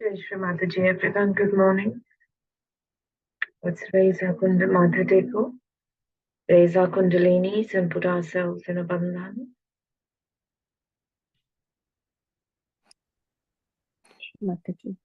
Shri Mataji, everyone, good morning. Let's raise our Matha Teko, raise our Kundalinis and put ourselves in a bandhan. Mataji.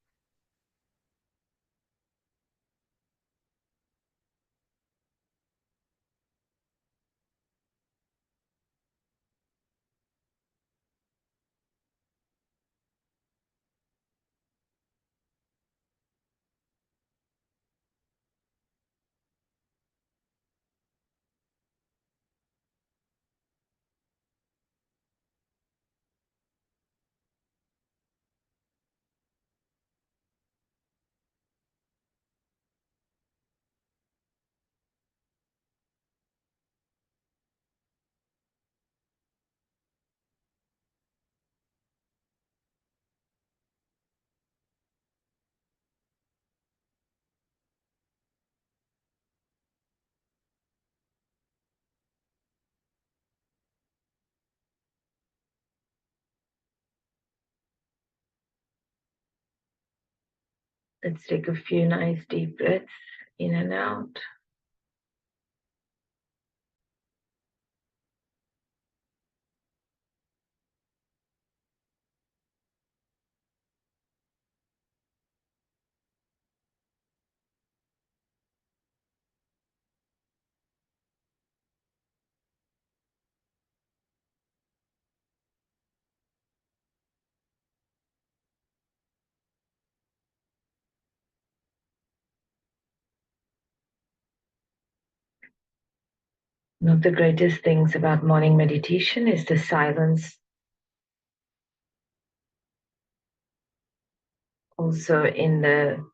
Let's take a few nice deep breaths in and out. One of the greatest things about morning meditation is the silence. Also in the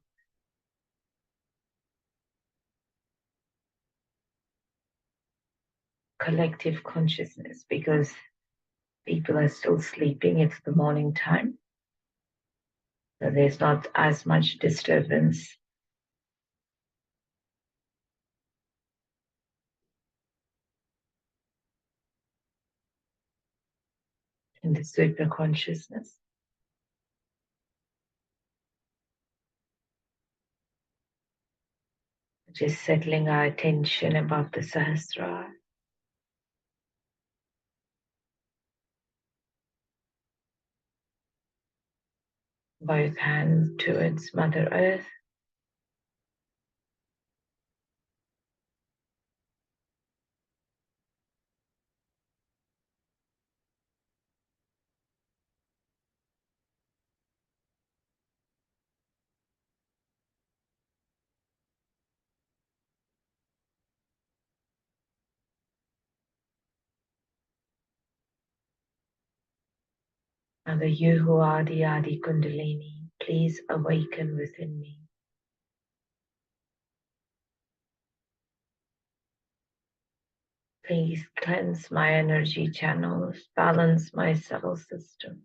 collective consciousness, because people are still sleeping. It's the morning time. So there's not as much disturbance. In the super consciousness. Just settling our attention above the Sahasrara. Both hands towards Mother Earth. Mother, you who are the Adi Kundalini, please awaken within me. Please cleanse my energy channels, balance my cell system.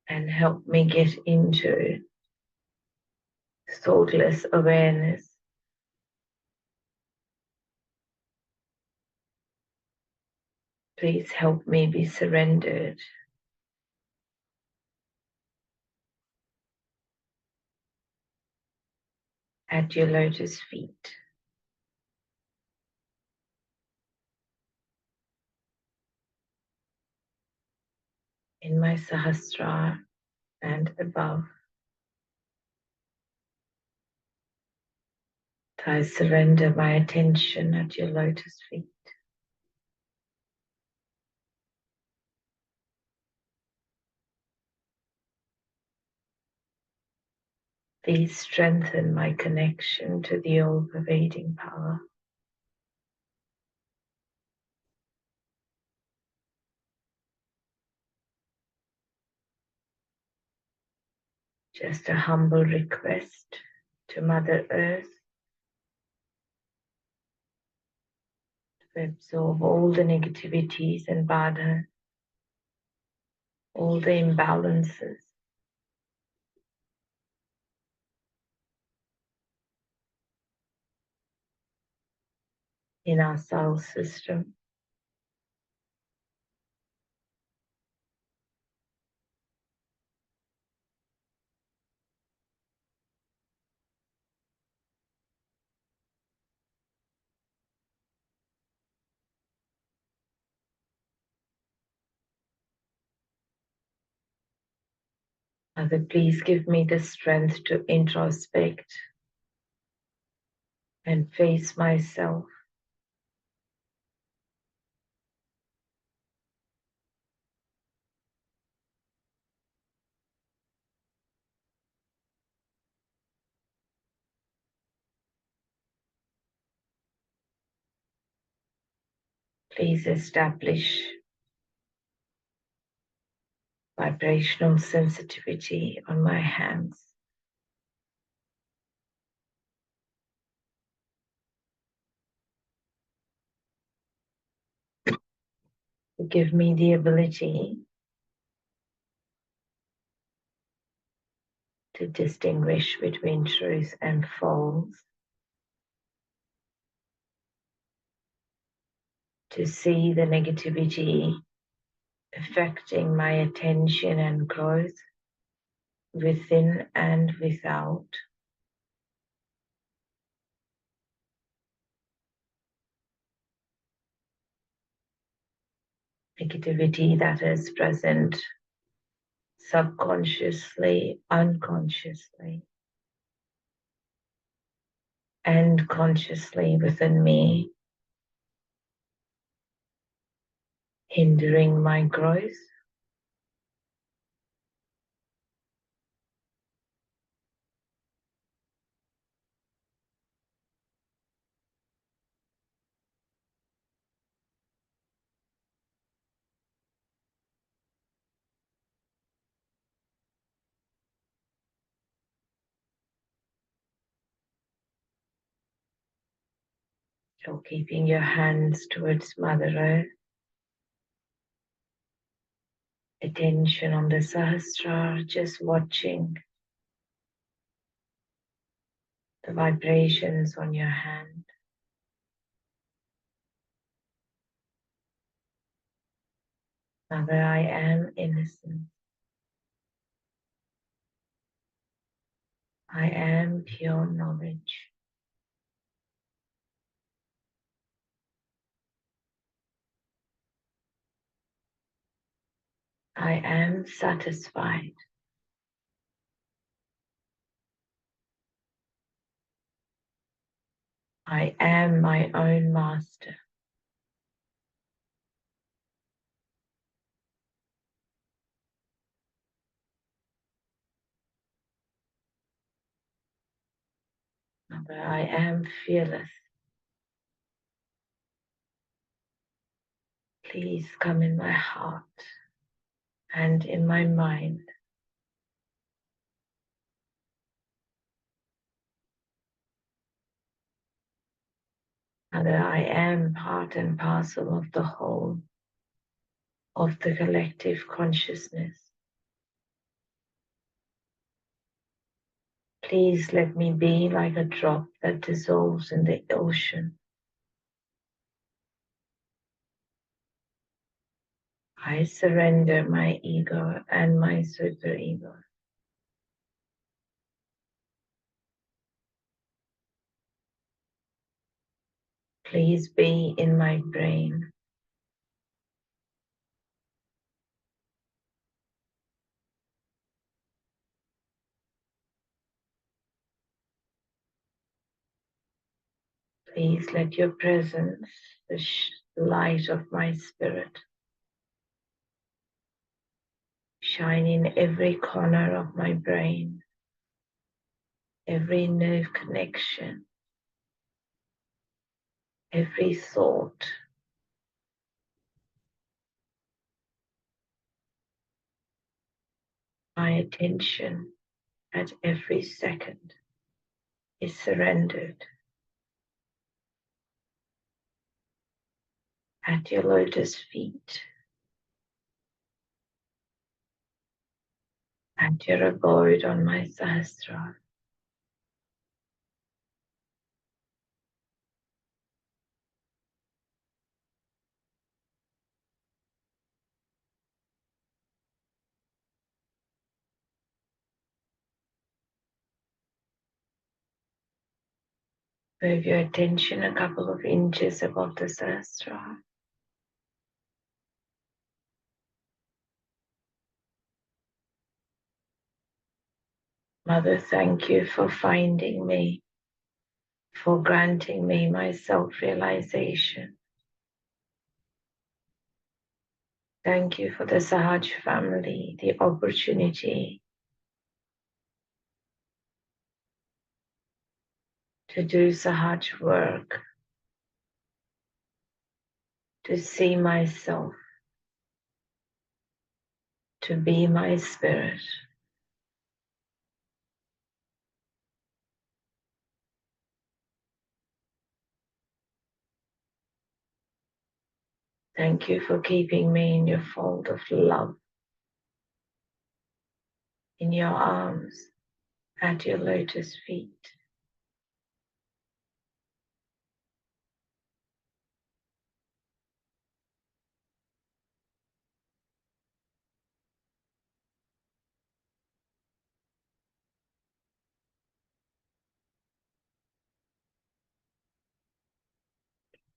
And help me get into thoughtless awareness. Please help me be surrendered. At your lotus feet. In my Sahasrara and above. I surrender my attention at your lotus feet. Please strengthen my connection to the all-pervading power. Just a humble request to Mother Earth to absorb all the negativities and badha, all the imbalances. In our soul system. Mother, please give me the strength to introspect and face myself. Please establish vibrational sensitivity on my hands. Give me the ability to distinguish between truth and false, to see the negativity affecting my attention and growth within and without. Negativity that is present subconsciously, unconsciously, and consciously within me, hindering my growth. So keeping your hands towards Mother Earth, attention on the Sahasrara, just watching the vibrations on your hand. Mother, I am innocent. I am pure knowledge. I am satisfied. I am my own master. Mother, I am fearless. Please come in my heart and in my mind. Mother, I am part and parcel of the whole, of the collective consciousness. Please let me be like a drop that dissolves in the ocean. I surrender my ego and my superego. Please be in my brain. Please let your presence, the light of my spirit, shine in every corner of my brain, every nerve connection, every thought. My attention at every second is surrendered at your lotus feet, at your abode on my Sahasrara. Move your attention a couple of inches above the Sahasrara. Mother, thank you for finding me, for granting me my self-realization. Thank you for the Sahaj family, the opportunity to do Sahaj work, to see myself, to be my spirit. Thank you for keeping me in your fold of love, in your arms, at your lotus feet.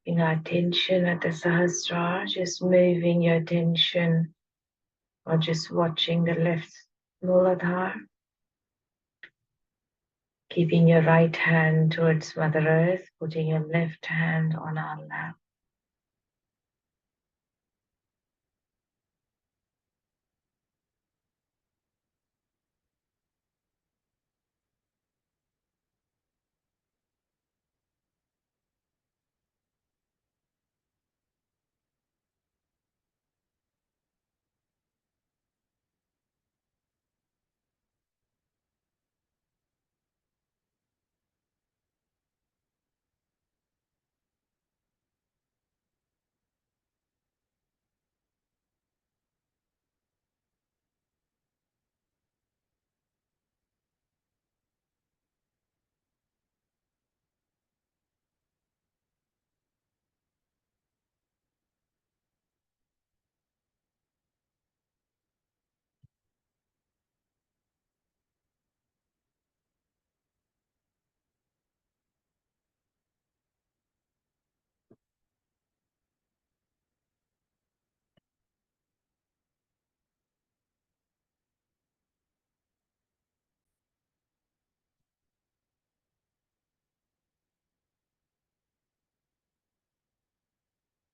In our attention at the Sahasrara, just moving your attention or just watching the left Mooladhar, keeping your right hand towards Mother Earth, putting your left hand on our lap.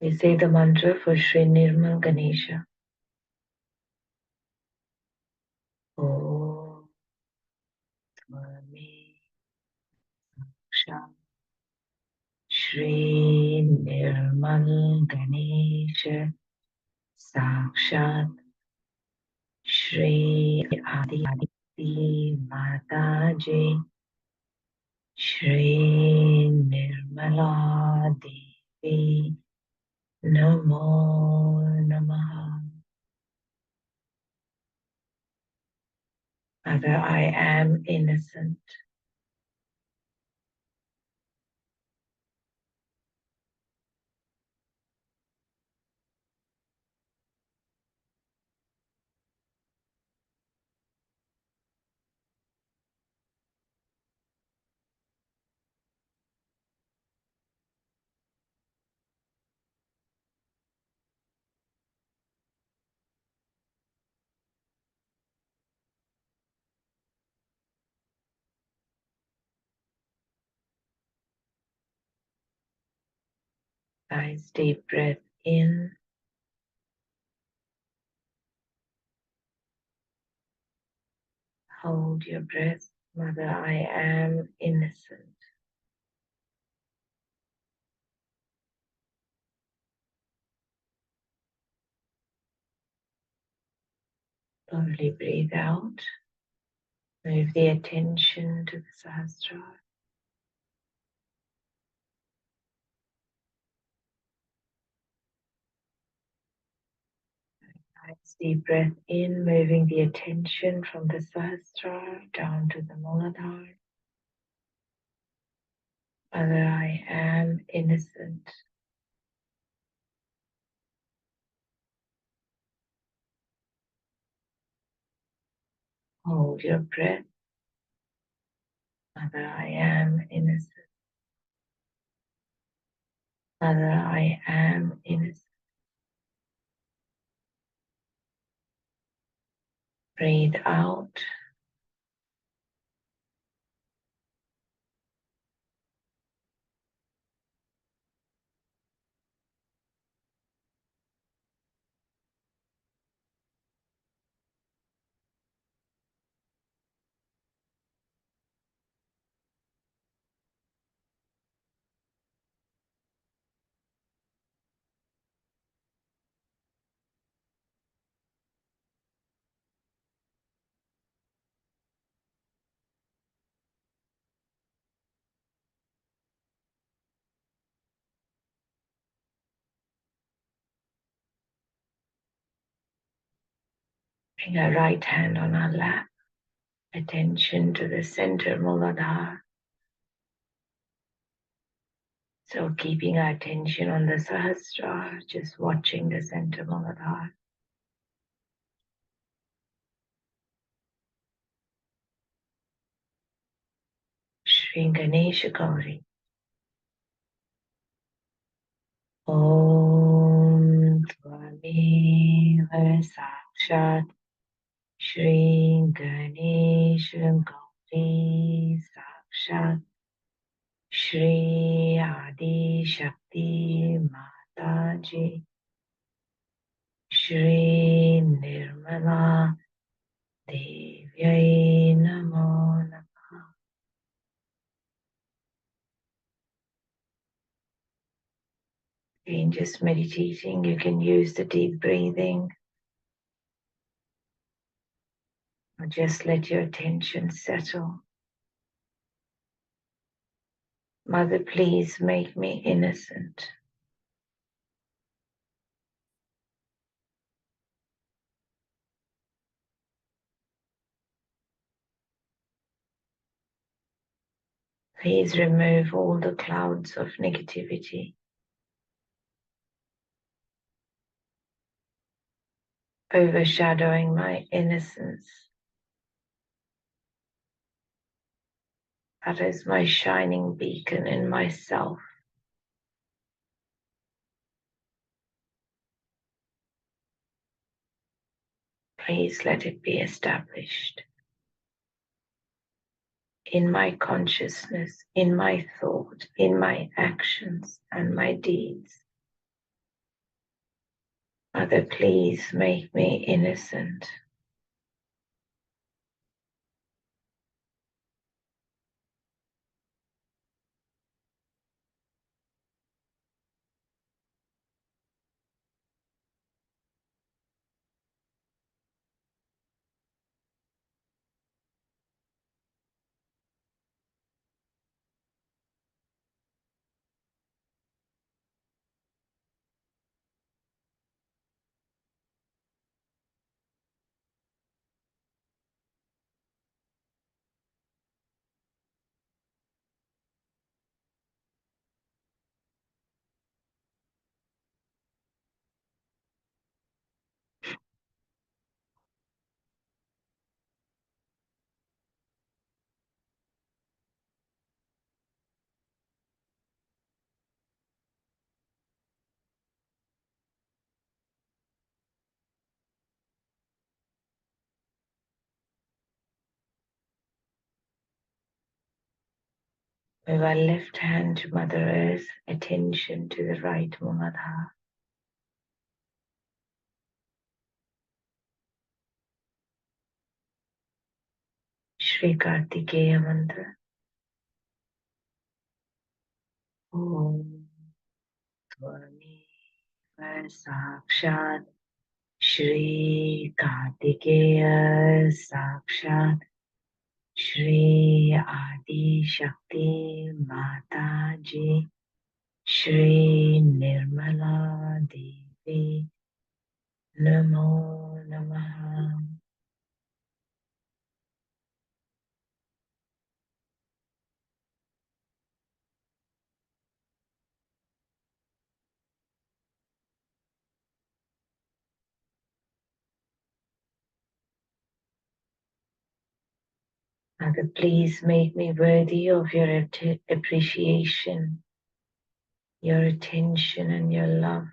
We say the mantra for Shri Nirmal Ganesha. Om Swami Sham Shri Nirmal Ganesha Sakshat Shri Adi Mataji Shri Nirmala Devi Namo Namaha. Mother, I am innocent. Nice deep breath in. Hold your breath. Mother, I am innocent. Slowly breathe out. Move the attention to the Sahasrara. Nice deep breath in, moving the attention from the Sahasrara down to the Mooladhar. Mother, I am innocent. Hold your breath. Mother, I am innocent. Mother, I am innocent. Breathe out. Bring our right hand on our lap. Attention to the center Mooladhar. So keeping our attention on the Sahasrara, just watching the center Mooladhar. Shri Ganesha Gauri. Om Tvameva Sakshat Shri Ganesha Gauri Sakshat Shri Adi Shakti Mataji Shri Nirmala Devyai Namo Namaha. Again, just meditating, you can use the deep breathing or just let your attention settle. Mother, please make me innocent. Please remove all the clouds of negativity, overshadowing my innocence. That is my shining beacon in myself. Please let it be established in my consciousness, in my thought, in my actions and my deeds. Mother, please make me innocent. With our left hand to Mother Earth, attention to the right Mooladhara. Shri Kartikeya mantra. Om Tvameva Sakshat Shri Kartikeya Sakshat Shri Adi Shakti Mataji Shri Nirmala Devi Namo Namaha. Mother, please make me worthy of your appreciation, your attention and your love.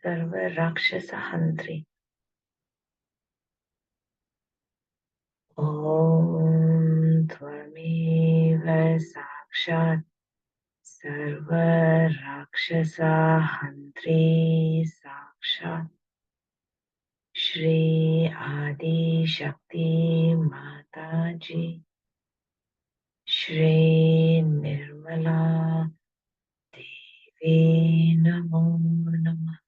Sarva Rakshasa Hantri. Om Tvameva Sakshat Sarva Rakshasa Hantri Sakshat Shri Adi Shakti Mataji Shri Nirmala Devi Namo Namah.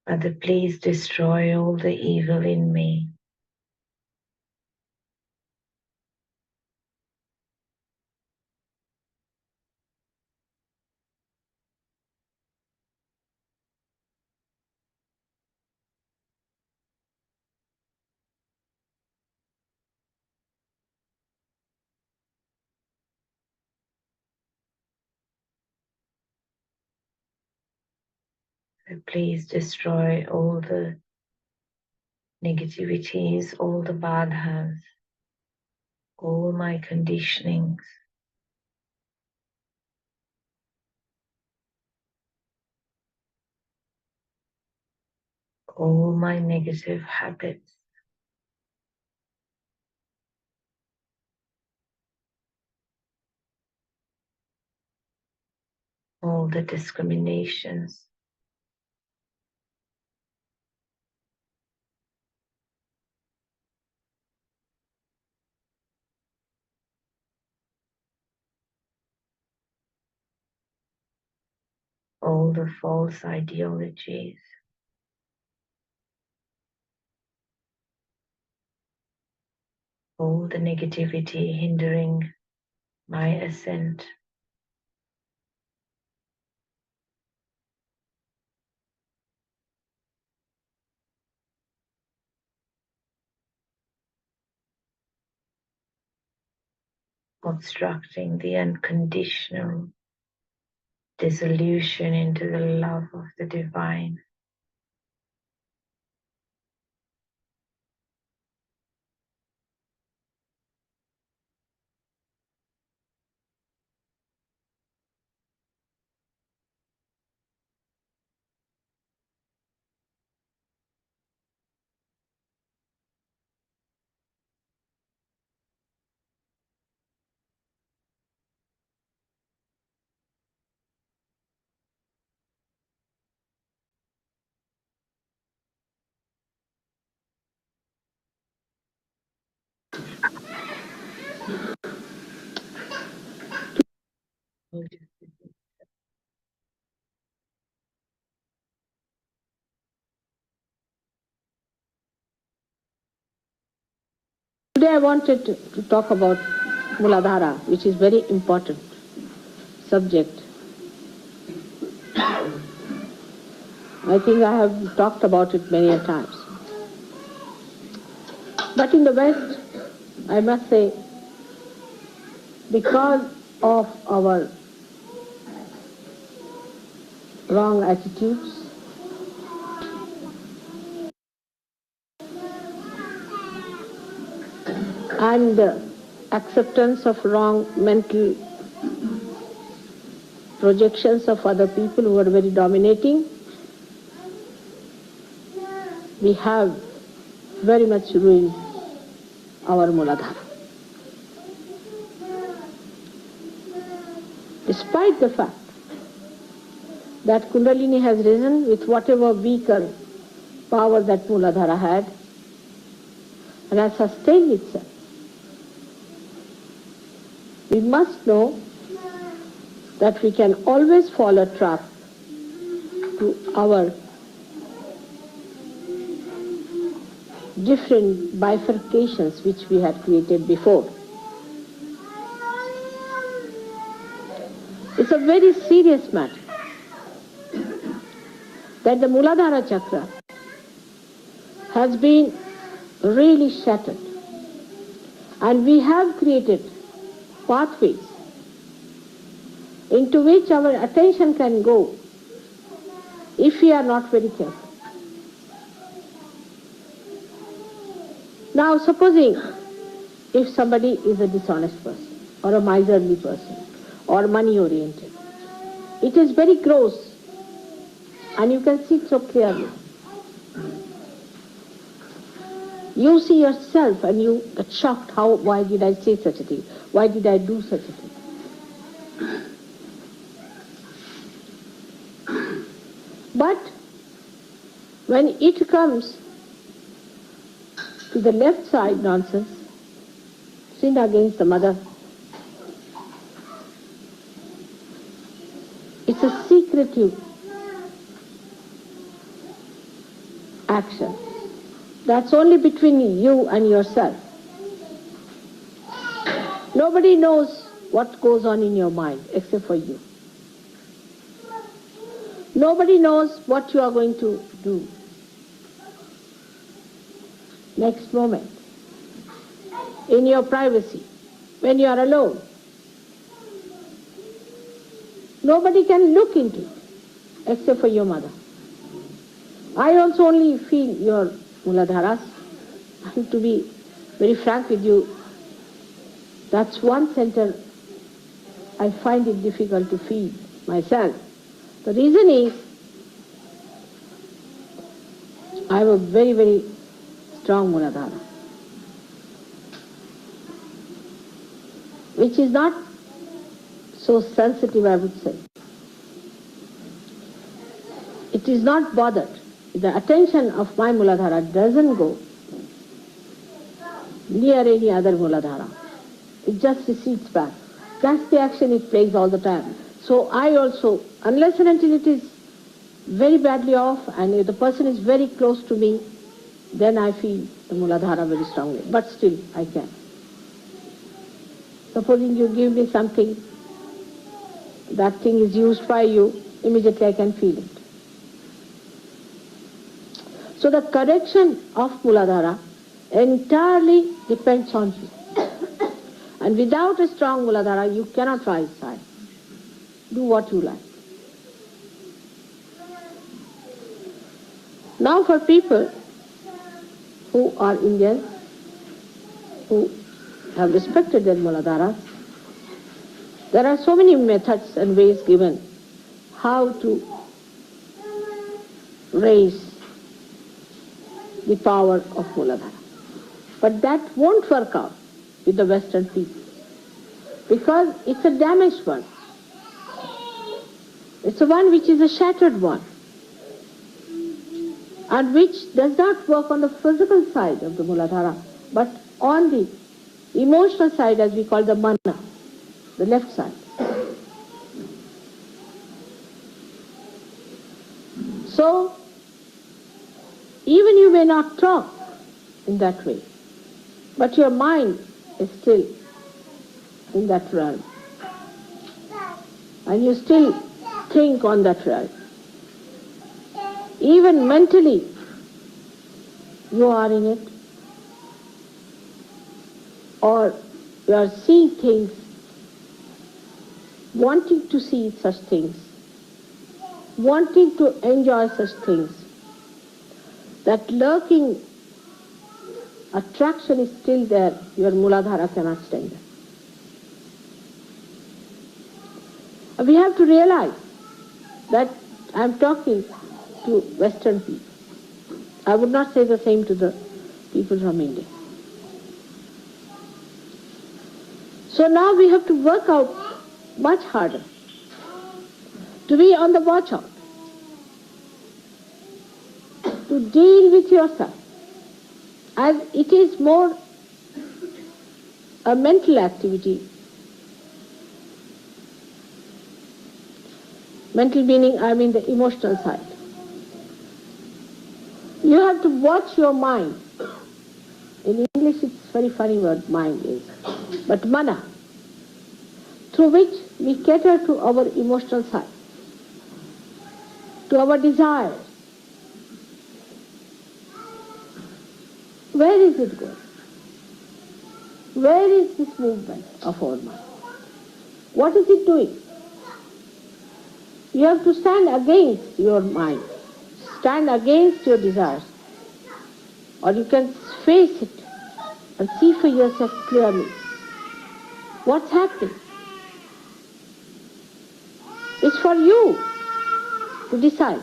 Mother, please destroy all the evil in me. Please destroy all the negativities, all the badhas, all my conditionings, all my negative habits, all the discriminations, all the false ideologies, all the negativity hindering my ascent. Obstructing the unconditional dissolution into the love of the divine. Today I wanted to talk about Mooladhara, which is very important subject. I think I have talked about it many a times. But in the West, I must say, because of our wrong attitudes, and acceptance of wrong mental projections of other people who are very dominating, we have very much ruined our Mooladhara. Despite the fact that Kundalini has risen with whatever weaker power that Mooladhara had and has sustained itself, we must know that we can always fall a trap to our different bifurcations which we had created before. It's a very serious matter that the Mooladhara chakra has been really shattered, and we have created pathways into which our attention can go if we are not very careful. Now supposing if somebody is a dishonest person or a miserly person or money oriented, it is very gross and you can see it so clearly. You see yourself and you get shocked, why did I say such a thing? Why did I do such a thing? But when it comes to the left side nonsense, sin against the mother, it's a secretive action. That's only between you and yourself. Nobody knows what goes on in your mind except for you. Nobody knows what you are going to do next moment, in your privacy, when you are alone. Nobody can look into it except for your mother. I also only feel your Mooladharas. And to be very frank with you, that's one center I find it difficult to feel myself. The reason is, I have a very, very strong Mooladhara, which is not so sensitive, I would say. It is not bothered. The attention of my Mooladhara doesn't go near any other Mooladhara. It just recedes back. That's the action it plays all the time. So I also, unless and until it is very badly off and if the person is very close to me, then I feel the Mooladhara very strongly. But still, I can. Supposing you give me something, that thing is used by you, immediately I can feel it. So the correction of Mooladhara entirely depends on you. And without a strong Mooladhara, you cannot rise high. Do what you like. Now for people who are Indians, who have respected their Mooladharas, there are so many methods and ways given how to raise the power of Mooladhara. But that won't work out with the Western people, because it's a damaged one. It's a one which is a shattered one, and which does not work on the physical side of the Mooladhara, but on the emotional side, as we call the mana, the left side. So, even you may not talk in that way, but your mind is still in that realm. And you still think on that realm. Even mentally, you are in it. Or you are seeing things, wanting to see such things, wanting to enjoy such things. That lurking attraction is still there, your Mooladhara cannot stand it. We have to realize that I am talking to Western people. I would not say the same to the people from India. So now we have to work out much harder, to be on the watch out, to deal with yourself, as it is more a mental activity. Mental meaning, I mean the emotional side. You have to watch your mind. In English it's a very funny word, mind is. But mana, through which we cater to our emotional side, to our desires. Where is it going? Where is this movement of our mind? What is it doing? You have to stand against your mind, stand against your desires, or you can face it and see for yourself clearly what's happening. It's for you to decide.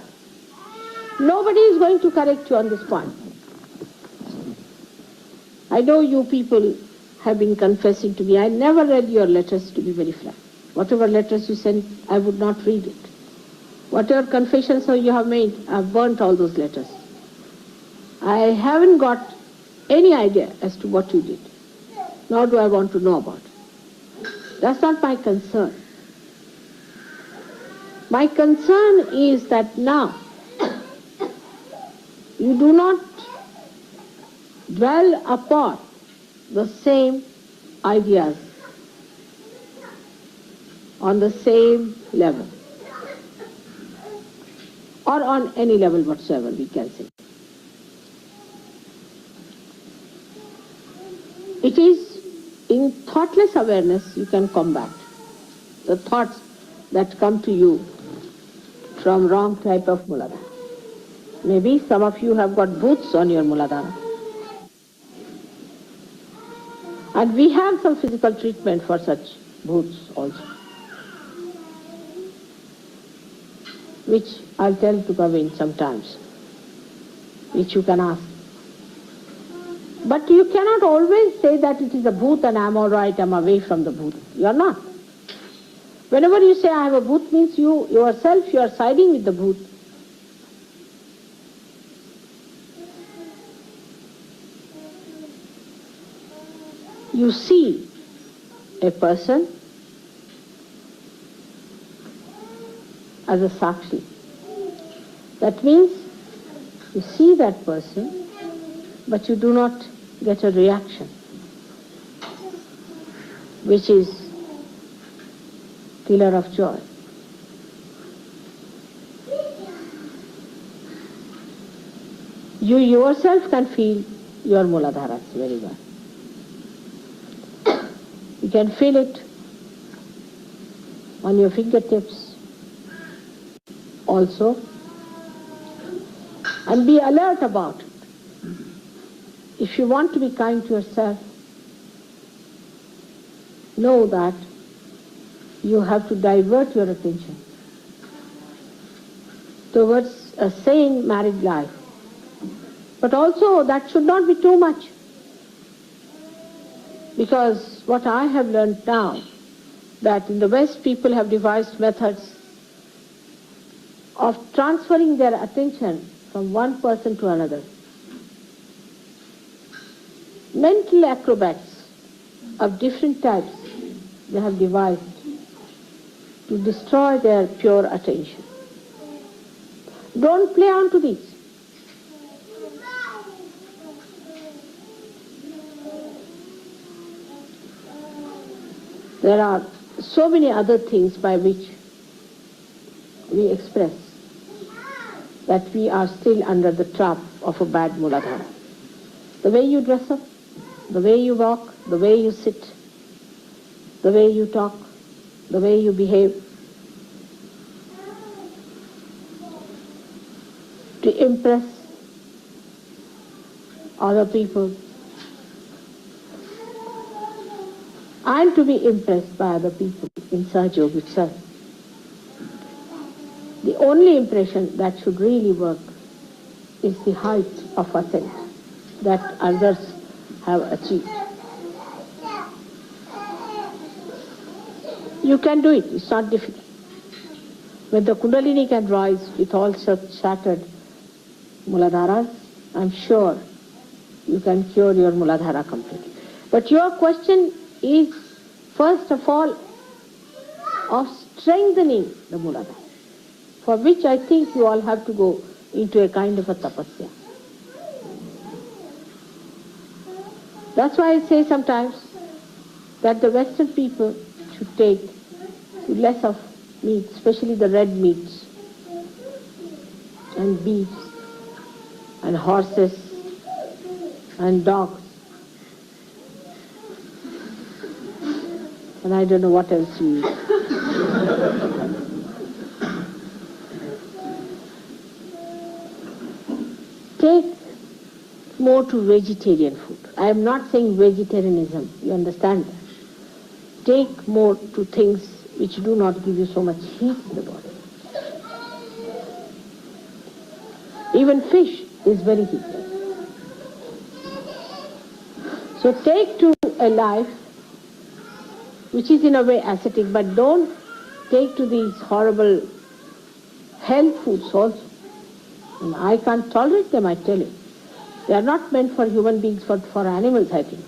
Nobody is going to correct you on this point. I know you people have been confessing to me. I never read your letters, to be very frank. Whatever letters you sent, I would not read it. Whatever confessions you have made, I've burnt all those letters. I haven't got any idea as to what you did, nor do I want to know about it. That's not my concern. My concern is that now you do not dwell upon the same ideas on the same level, or on any level whatsoever, we can say. It is in thoughtless awareness you can combat the thoughts that come to you from wrong type of Mooladhara. Maybe some of you have got boots on your Mooladhara. And we have some physical treatment for such boots also, which I'll tell to come in sometimes, which you can ask. But you cannot always say that it is a booth and I'm all right, I'm away from the booth. You are not. Whenever you say I have a booth, means you yourself, you are siding with the booth. You see a person as a sakshi. That means you see that person, but you do not get a reaction, which is killer of joy. You yourself can feel your Mooladharas very well. You can feel it on your fingertips also, and be alert about it. If you want to be kind to yourself, know that you have to divert your attention towards a sane married life. But also that should not be too much. Because what I have learned now, that in the West people have devised methods of transferring their attention from one person to another. Mental acrobats of different types they have devised to destroy their pure attention. Don't play on to these. There are so many other things by which we express that we are still under the trap of a bad Mooladhara. The way you dress up, the way you walk, the way you sit, the way you talk, the way you behave, to impress other people and to be impressed by other people in Sahaja Yoga itself. The only impression that should really work is the height of ascent that others have achieved. You can do it, it's not difficult. When the Kundalini can rise with all such shattered Mooladharas, I'm sure you can cure your Mooladhara completely. But your question is, first of all, of strengthening the Mooladhara, for which I think you all have to go into a kind of a tapasya. That's why I say sometimes that the Western people should take less of meat, especially the red meats, and beef, and horses, and dogs, and I don't know what else you eat. Take more more to vegetarian food. I am not saying vegetarianism, you understand that. Take more to things which do not give you so much heat in the body. Even fish is very heated. So take to a life which is in a way ascetic, but don't take to these horrible hell foods also. And I can't tolerate them, I tell you. They are not meant for human beings, but for animals, I think.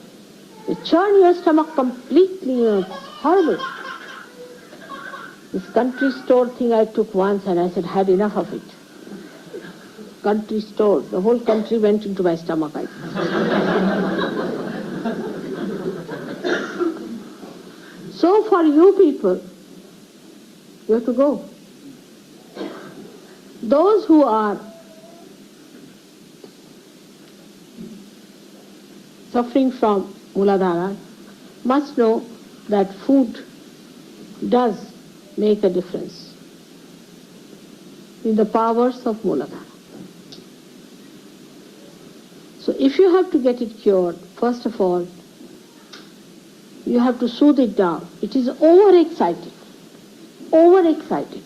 They churn your stomach completely, it's horrible. This country store thing I took once and I said, had enough of it. Country store, the whole country went into my stomach, I think. So for you people, you have to go. Those who are suffering from Mooladhara must know that food does make a difference in the powers of Mooladhara. So if you have to get it cured, first of all, you have to soothe it down. It is overexcited. Overexcited.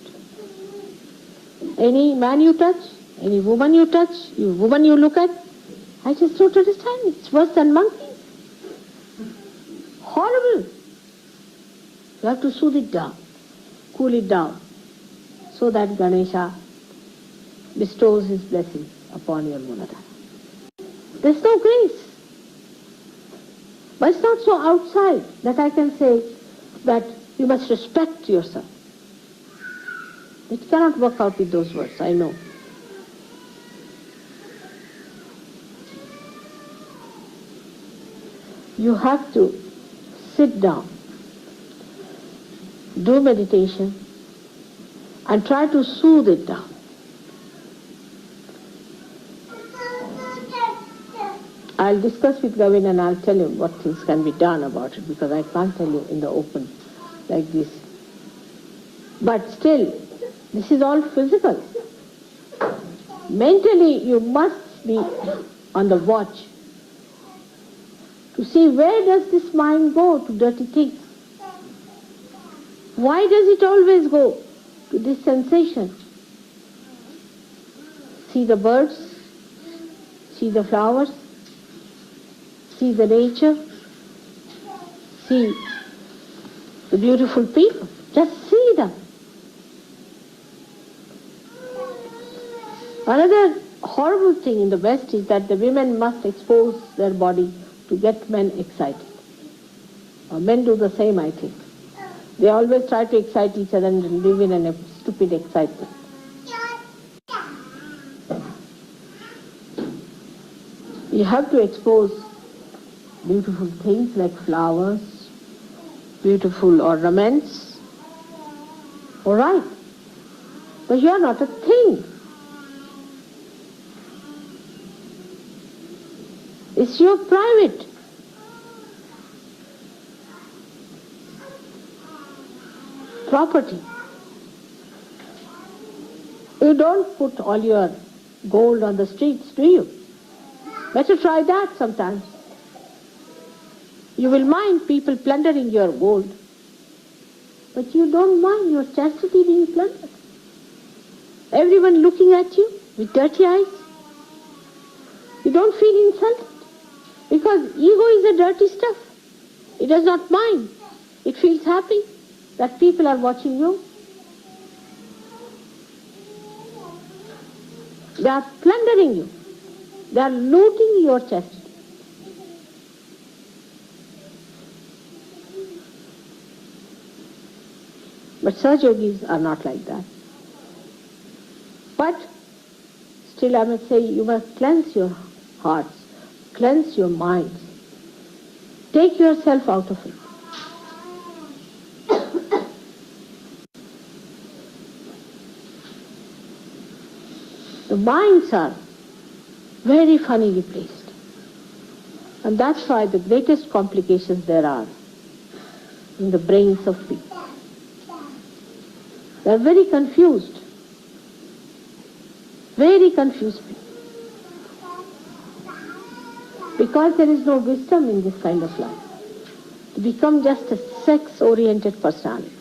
Any man you touch, any woman you touch, woman you look at, I just don't understand. It's worse than monkeys. Horrible. You have to soothe it down, cool it down, so that Ganesha bestows his blessings upon your Mooladhara. There's no grace. But it's not so outside that I can say that you must respect yourself. It cannot work out with those words, I know. You have to sit down, do meditation, and try to soothe it down. I'll discuss with Gavin and I'll tell him what things can be done about it, because I can't tell you in the open like this. But still, this is all physical. Mentally, you must be on the watch to see where does this mind go to dirty things. Why does it always go to this sensation? See the birds, see the flowers, see the nature, see the beautiful people. Just see them. Another horrible thing in the West is that the women must expose their body to get men excited. Men do the same, I think. They always try to excite each other and live in a stupid excitement. You have to expose beautiful things like flowers, beautiful ornaments. All right. But you are not a thing. It's your private. Property. You don't put all your gold on the streets, do you? Better try that sometimes. You will mind people plundering your gold, but you don't mind your chastity being plundered. Everyone looking at you with dirty eyes. You don't feel insulted, because ego is a dirty stuff. It does not mind. It feels happy that people are watching you. They are plundering you. They are looting your chastity. But Sahaja Yogis are not like that. But still I must say, you must cleanse your hearts, cleanse your minds. Take yourself out of it. The minds are very funnily placed. And that's why the greatest complications there are in the brains of people. They are very confused. Very confused people. Because there is no wisdom in this kind of life. To become just a sex-oriented personality.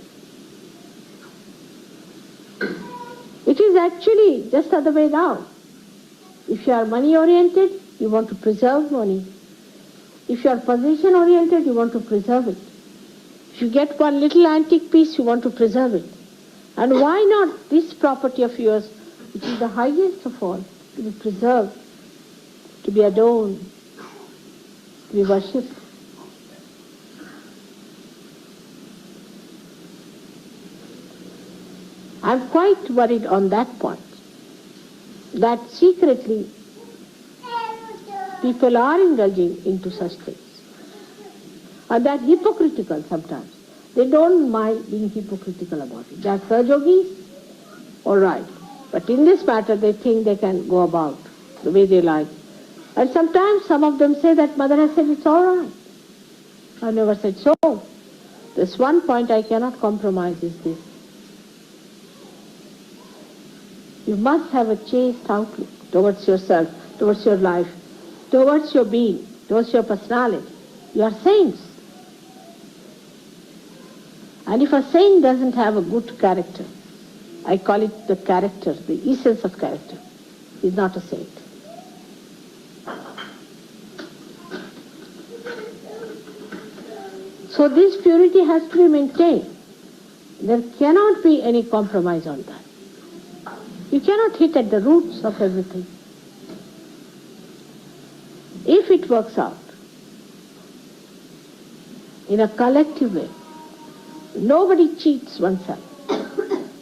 It is actually just the other way around. If you are money-oriented, you want to preserve money. If you are position-oriented, you want to preserve it. If you get one little antique piece, you want to preserve it. And why not this property of yours, which is the highest of all, to be preserved, to be adorned, to be worshipped? I'm quite worried on that point, that secretly people are indulging into such things. And they're hypocritical sometimes. They don't mind being hypocritical about it. They're Sahajogis, all right. But in this matter, they think they can go about the way they like. And sometimes some of them say that Mother has said it's all right. I've never said so. This one point I cannot compromise is this. You must have a chaste outlook towards yourself, towards your life, towards your being, towards your personality. You are saints. And if a saint doesn't have a good character, I call it the character, the essence of character, is not a saint. So this purity has to be maintained. There cannot be any compromise on that. You cannot hit at the roots of everything. If it works out in a collective way, nobody cheats oneself,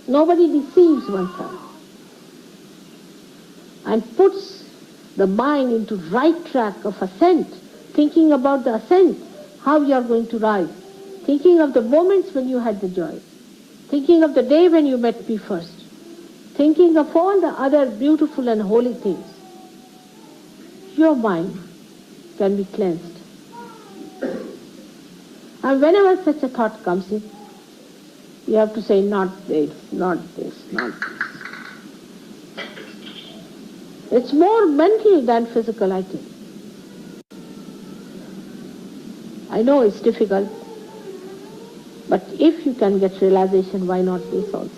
nobody deceives oneself, and puts the mind into right track of ascent, thinking about the ascent, how you are going to rise, thinking of the moments when you had the joy, thinking of the day when you met me first, thinking of all the other beautiful and holy things. Your mind can be cleansed. And whenever such a thought comes in, you have to say, not this, not this, not this. It's more mental than physical, I think. I know it's difficult, but if you can get realization, why not this also?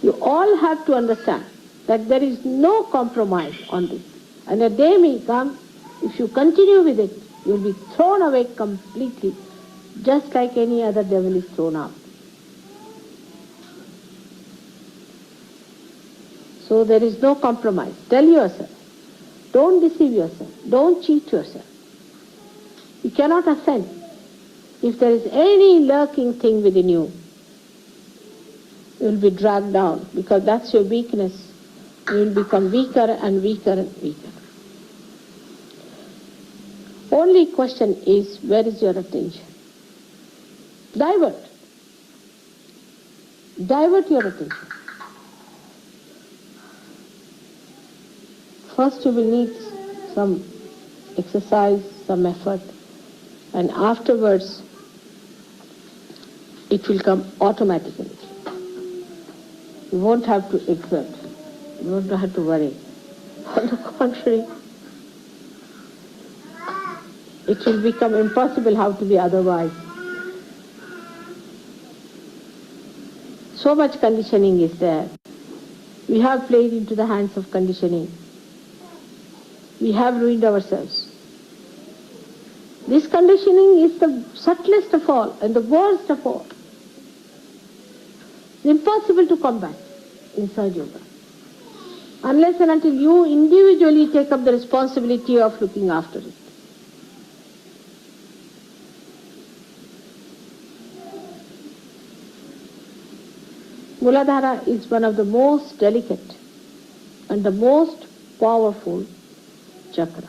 You all have to understand that there is no compromise on this. And a day may come, if you continue with it, you will be thrown away completely, just like any other devil is thrown out. So there is no compromise. Tell yourself. Don't deceive yourself. Don't cheat yourself. You cannot ascend. If there is any lurking thing within you, you will be dragged down, because that's your weakness. You will become weaker and weaker and weaker. Only question is, where is your attention? Divert. Divert your attention. First you will need some exercise, some effort, and afterwards it will come automatically. You won't have to exert. You won't have to worry. On the contrary, it will become impossible how to be otherwise. So much conditioning is there. We have played into the hands of conditioning. We have ruined ourselves. This conditioning is the subtlest of all and the worst of all. It's impossible to combat in Sahaja Yoga, unless and until you individually take up the responsibility of looking after it. Mooladhara is one of the most delicate and the most powerful chakra.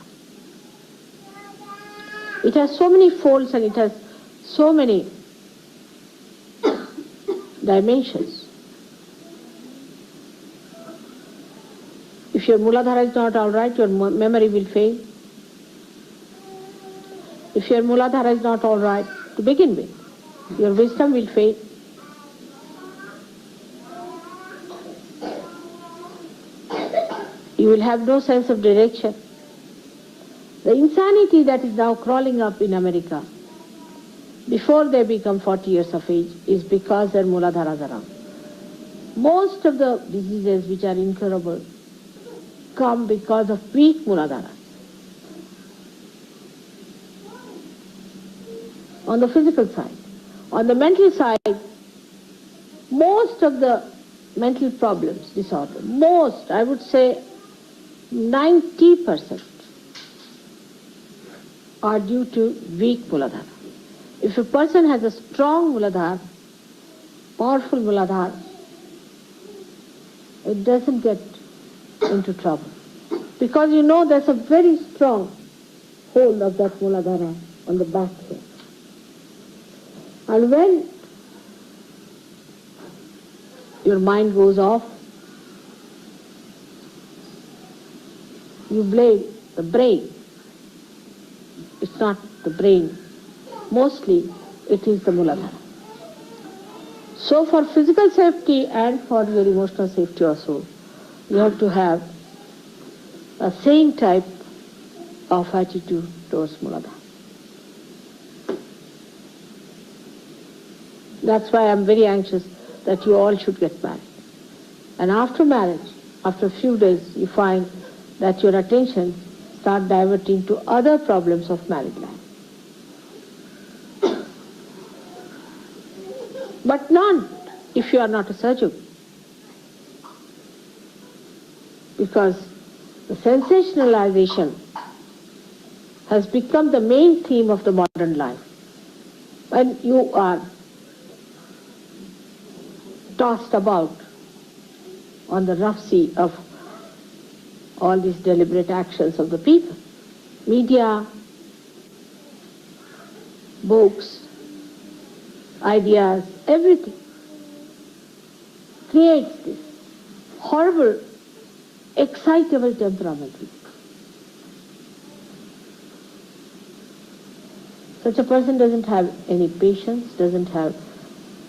It has so many folds and it has so many dimensions. If your Mooladhara is not all right, your memory will fail. If your Mooladhara is not all right, to begin with, your wisdom will fail. You will have no sense of direction. The insanity that is now crawling up in America before they become 40 years of age is because their Mooladharas are around. Most of the diseases which are incurable come because of weak Mooladharas. On the physical side. On the mental side, most of the mental problems, disorder, most, I would say 90% are due to weak Mooladhara. If a person has a strong Mooladhara, powerful Mooladhara, it doesn't get into trouble. Because you know there's a very strong hold of that Mooladhara on the back here. And when your mind goes off, you blame the brain. It's not the brain. Mostly it is the Mooladhara. So for physical safety and for your emotional safety also, you have to have a same type of attitude towards Mooladhara. That's why I'm very anxious that you all should get married. And after marriage, after a few days, you find that your attention starts diverting to other problems of married life. But not if you are not a surgeon. Because the sensationalization has become the main theme of the modern life. When you are tossed about on the rough sea of all these deliberate actions of the people. Media, books, ideas, everything creates this horrible, excitable temperament. Such a person doesn't have any patience, doesn't have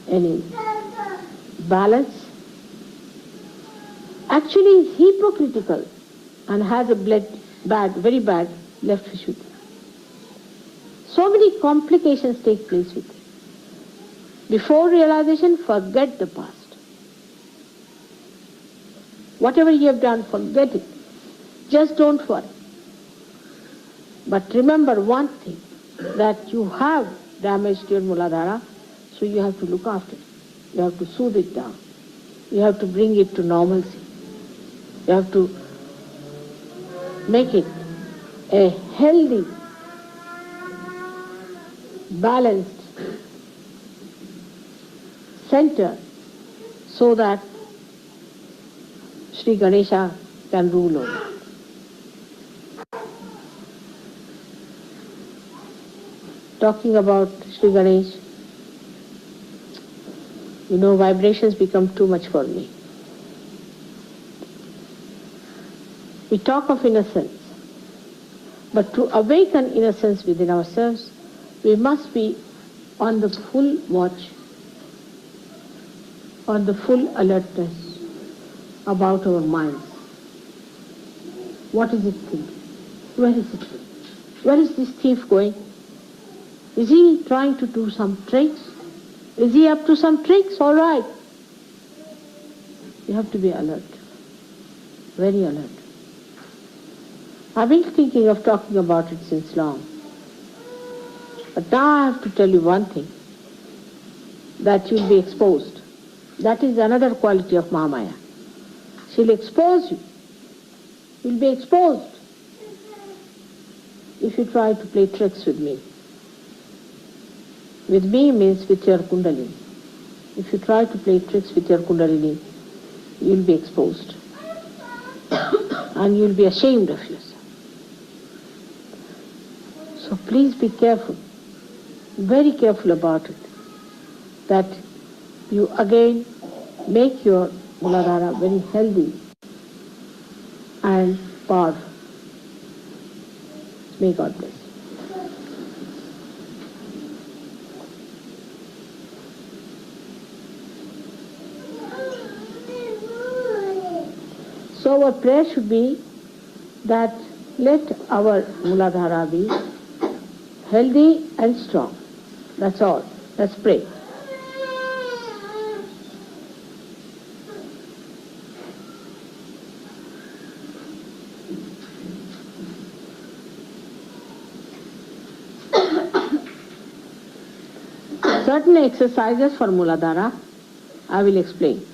any balance, actually is hypocritical and has a very bad left Vishuddhi. So many complications take place with it. Before realization, forget the past. Whatever you have done, forget it. Just don't worry. But remember one thing, that you have damaged your Mooladhara, so you have to look after it. You have to soothe it down. You have to bring it to normalcy. You have to make it a healthy, balanced center so that Sri Ganesha can rule over. Talking about Sri Ganesh, you know, vibrations become too much for me. We talk of innocence, but to awaken innocence within ourselves, we must be on the full watch, on the full alertness about our minds. What is it thinking? Where is it going? Where is this thief going? Is he trying to do some tricks? Is he up to some tricks? All right. You have to be alert, very alert. I've been thinking of talking about it since long. But now I have to tell you one thing, that you'll be exposed. That is another quality of Mahamaya. She'll expose you. You'll be exposed if you try to play tricks with me. With me means with your Kundalini. If you try to play tricks with your Kundalini, you'll be exposed. And you'll be ashamed of yourself. So please be careful, very careful about it, that you again make your Mooladhara very healthy and powerful. May God bless. So our prayer should be that let our Mooladhara be healthy and strong. That's all. Let's pray. Certain exercises for Mooladhara I will explain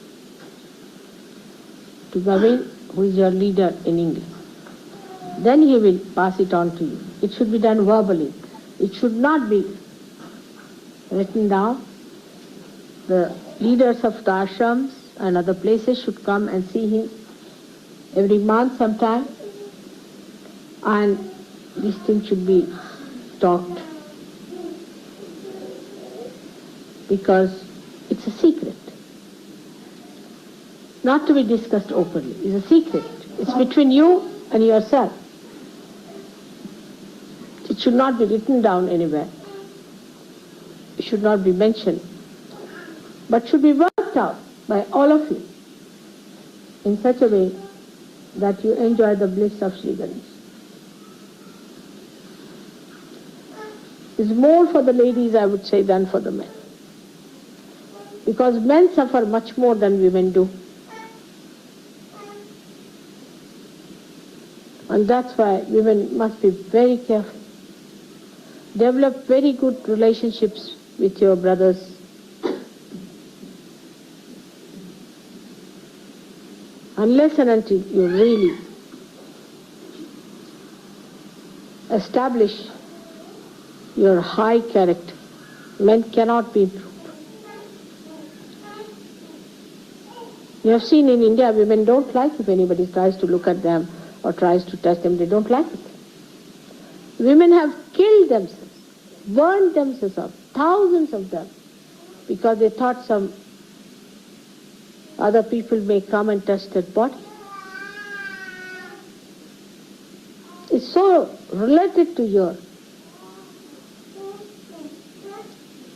to Gavin, who is your leader in English. Then he will pass it on to you. It should be done verbally. It should not be written down. The leaders of the ashrams and other places should come and see him every month sometime, and these things should be talked, because it's a secret, not to be discussed openly. It's a secret. It's between you and yourself. It should not be written down anywhere. It should not be mentioned, but should be worked out by all of you in such a way that you enjoy the bliss of Shri Ganesh. It's more for the ladies, I would say, than for the men. Because men suffer much more than women do. And that's why women must be very careful. Develop very good relationships with your brothers. Unless and until you really establish your high character, men cannot be improved. You have seen in India, women don't like if anybody tries to look at them or tries to touch them. They don't like it. Women have killed themselves, burned themselves up, thousands of them, because they thought some other people may come and touch their body. It's so related to your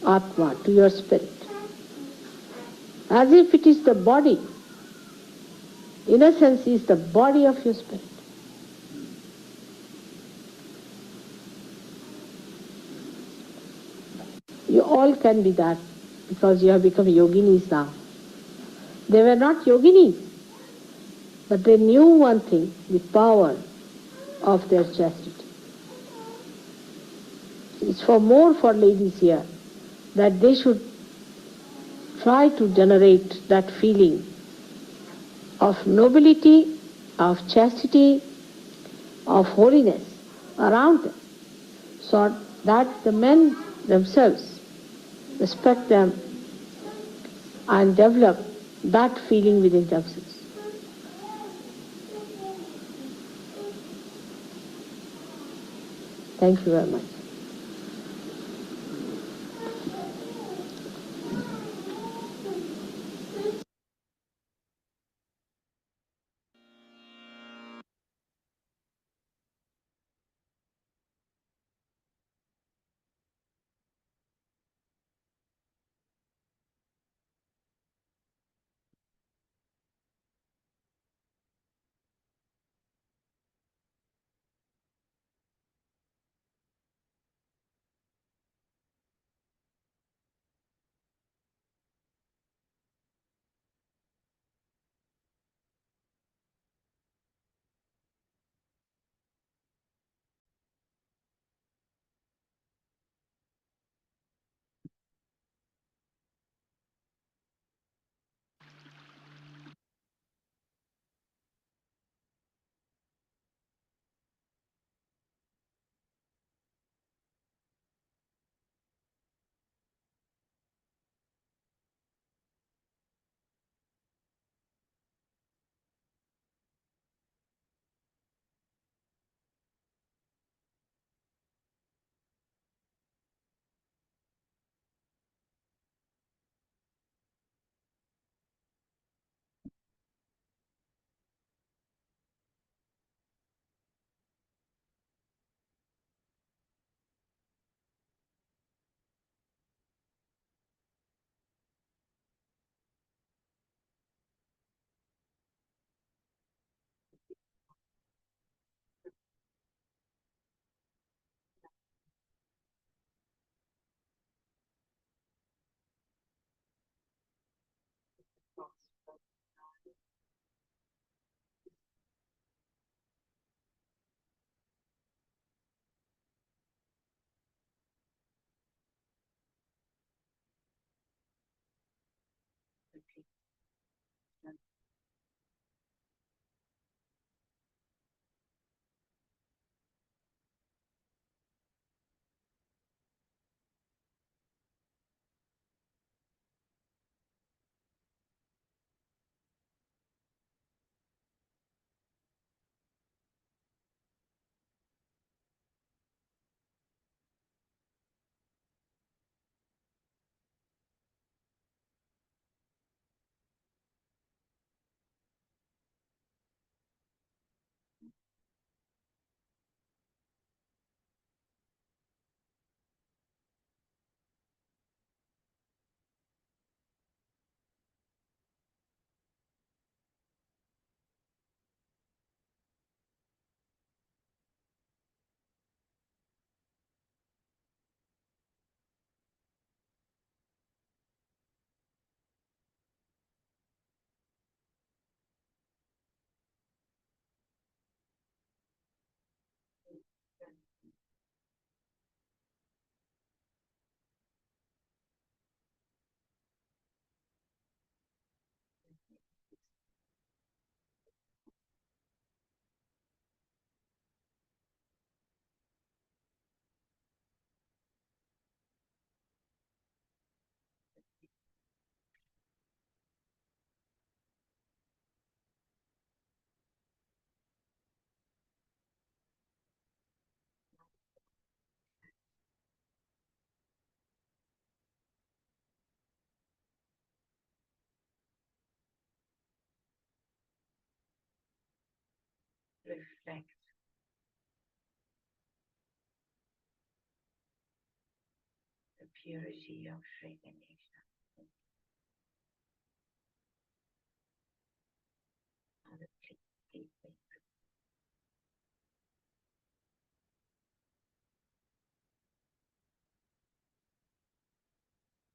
Atma, to your spirit. As if it is the body. Innocence is the body of your spirit. You all can be that because you have become yoginis now. They were not yoginis, but they knew one thing, the power of their chastity. It's more for ladies here, that they should try to generate that feeling of nobility, of chastity, of holiness around them, so that the men themselves respect them and develop that feeling within themselves. Thank you very much. Reflect the purity of Shri Ganesha.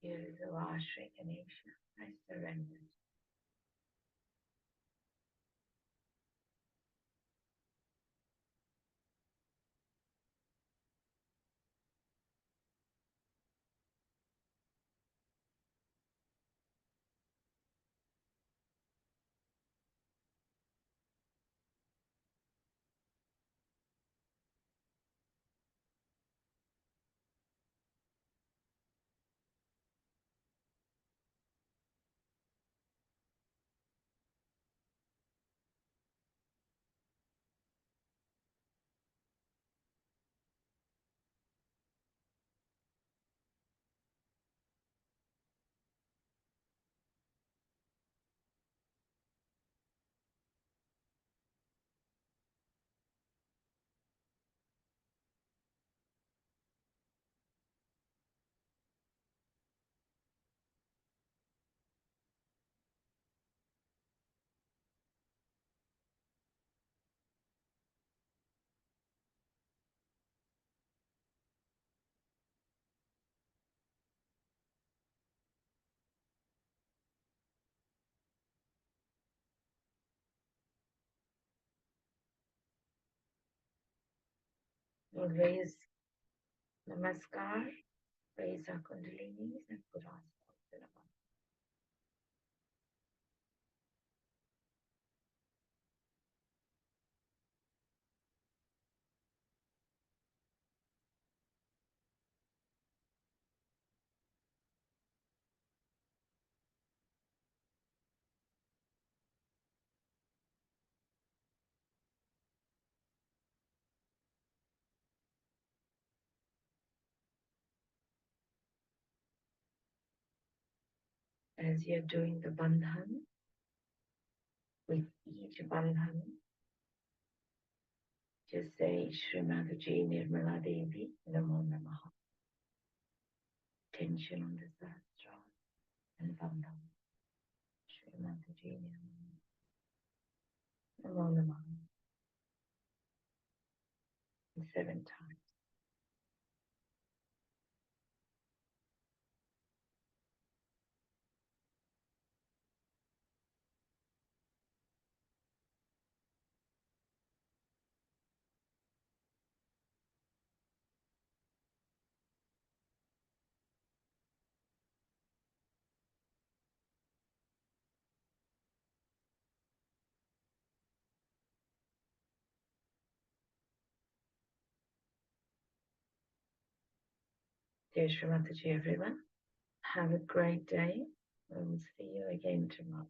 Here is the last Shri Ganesha. I surrender. We'll raise Namaskar, raise our Kundalinis and put ourselves in a bond. As you're doing the bandhan, with each bandhan, just say Shri Mataji Nirmala Devi Namo Namaha. Tension on the sahasra and bandhan. Shri Mataji Namo Namaha. And 7 times. Dear Shri Mataji, everyone, have a great day. We'll see you again tomorrow.